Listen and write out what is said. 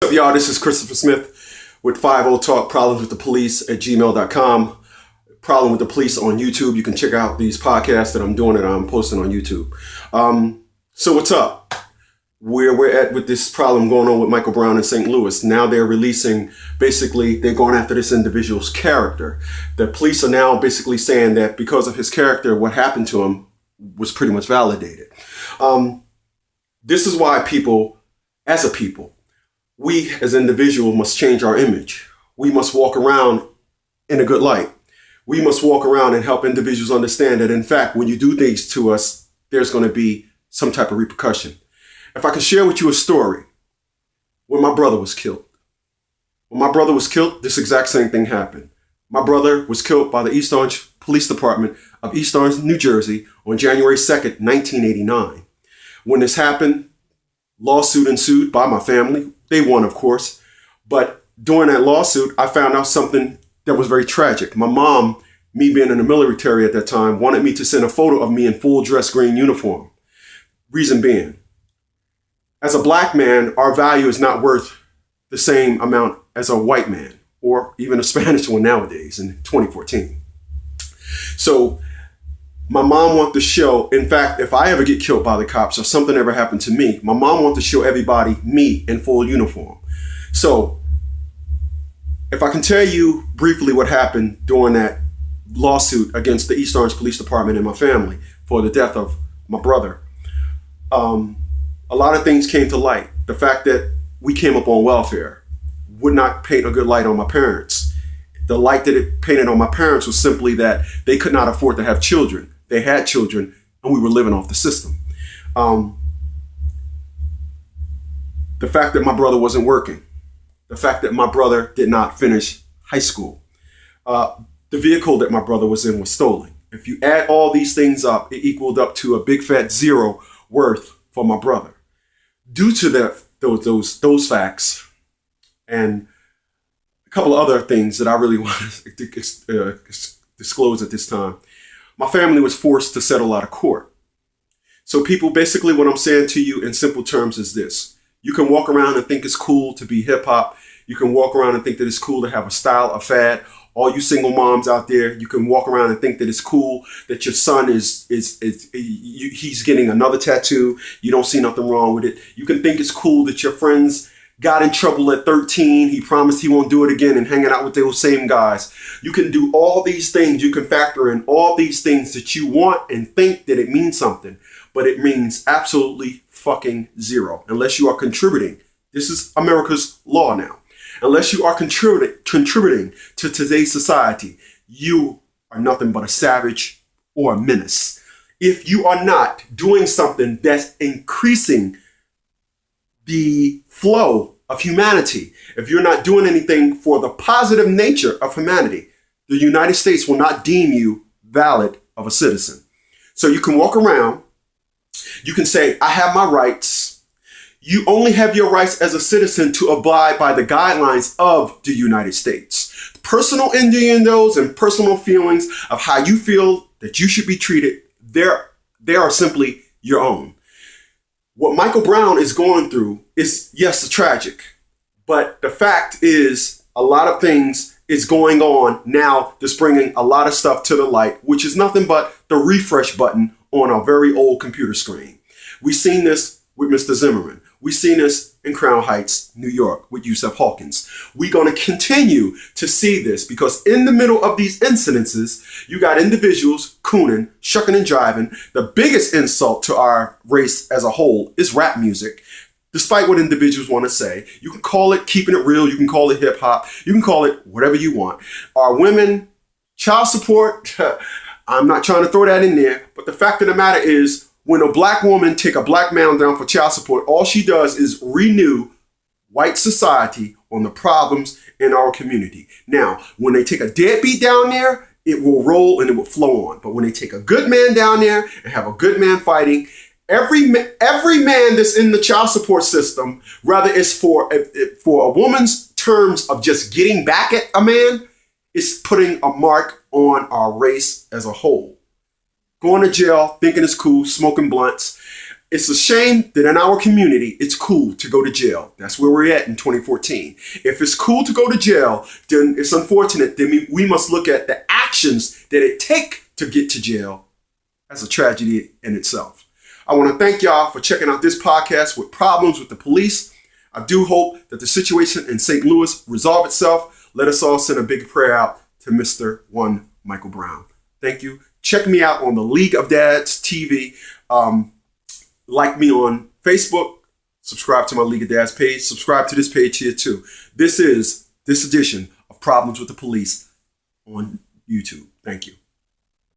What's up, y'all? This is Christopher Smith with 50 Talk Problems with the Police at gmail.com. Problem with the Police on YouTube. You can check out these podcasts that I'm doing that I'm posting on YouTube. So what's up? Where we're at with this problem going on with Micheal Brown in St. Louis. Now they're releasing, basically, they're going after this individual's character. The police are now basically saying that because of his character, what happened to him was pretty much validated. This is why people, as a people, we as individuals must change our image. We must walk around in a good light. We must walk around and help individuals understand that, in fact, when you do things to us, there's going to be some type of repercussion. If I can share with you a story, when my brother was killed. When my brother was killed, this exact same thing happened. My brother was killed by the East Orange Police Department of East Orange, New Jersey on January 2nd, 1989. When this happened, lawsuit ensued by my family. They won, of course. But during that lawsuit, I found out something that was very tragic. My mom, me being in the military at that time, wanted me to send a photo of me in full dress green uniform. Reason being, as a black man, our value is not worth the same amount as a white man or even a Spanish one nowadays in 2014. So my mom wanted to show, in fact, if I ever get killed by the cops or something ever happened to me, my mom wanted to show everybody me in full uniform. So if I can tell you briefly what happened during that lawsuit against the East Orange Police Department and my family for the death of my brother, a lot of things came to light. The fact that we came up on welfare would not paint a good light on my parents. The light that it painted on my parents was simply that they could not afford to have children. They had children, and we were living off the system. The fact that my brother wasn't working. The fact that my brother did not finish high school. The vehicle that my brother was in was stolen. If you add all these things up, it equaled up to a big fat zero worth for my brother. Due to those facts and a couple of other things that I really want to disclose at this time, my family was forced to settle out of court. So people, basically what I'm saying to you in simple terms is this. You can walk around and think it's cool to be hip hop. You can walk around and think that it's cool to have a style, a fad. All you single moms out there, you can walk around and think that it's cool that your son he's getting another tattoo. You don't see nothing wrong with it. You can think it's cool that your friends got in trouble at 13. He promised he won't do it again and hanging out with those same guys. You can do all these things. You can factor in all these things that you want and think that it means something, but it means absolutely fucking zero unless you are contributing. This is America's law now. Unless you are contributing to today's society, you are nothing but a savage or a menace. If you are not doing something that's increasing the flow of humanity, if you're not doing anything for the positive nature of humanity, the United States will not deem you valid of a citizen. So you can walk around, you can say, I have my rights. You only have your rights as a citizen to abide by the guidelines of the United States. Personal innuendos and personal feelings of how you feel that you should be treated, they are simply your own. What Micheal Brown is going through is, yes, tragic, but the fact is a lot of things is going on now that's bringing a lot of stuff to the light, which is nothing but the refresh button on a very old computer screen. We've seen this with Mr. Zimmerman. We've seen this in Crown Heights, New York, with Yusef Hawkins. We're going to continue to see this because in the middle of these incidences, you got individuals cooning, shucking and jiving. The biggest insult to our race as a whole is rap music. Despite what individuals want to say, you can call it keeping it real. You can call it hip hop. You can call it whatever you want. Are women child support? I'm not trying to throw that in there. But the fact of the matter is, when a black woman take a black man down for child support, all she does is renew white society on the problems in our community. Now, when they take a deadbeat down there, it will roll and it will flow on. But when they take a good man down there and have a good man fighting, every man that's in the child support system, whether it's for a woman's terms of just getting back at a man, is putting a mark on our race as a whole. Going to jail, thinking it's cool, smoking blunts. It's a shame that in our community, it's cool to go to jail. That's where we're at in 2014. If it's cool to go to jail, then it's unfortunate. Then we must look at the actions that it take to get to jail as a tragedy in itself. I want to thank y'all for checking out this podcast with problems with the police. I do hope that the situation in St. Louis resolve itself. Let us all send a big prayer out to Mr. One Micheal Brown. Thank you. Check me out on the League of Dads TV. Like me on Facebook. Subscribe to my League of Dads page. Subscribe to this page here too. This is this edition of Problems with the Police on YouTube. Thank you.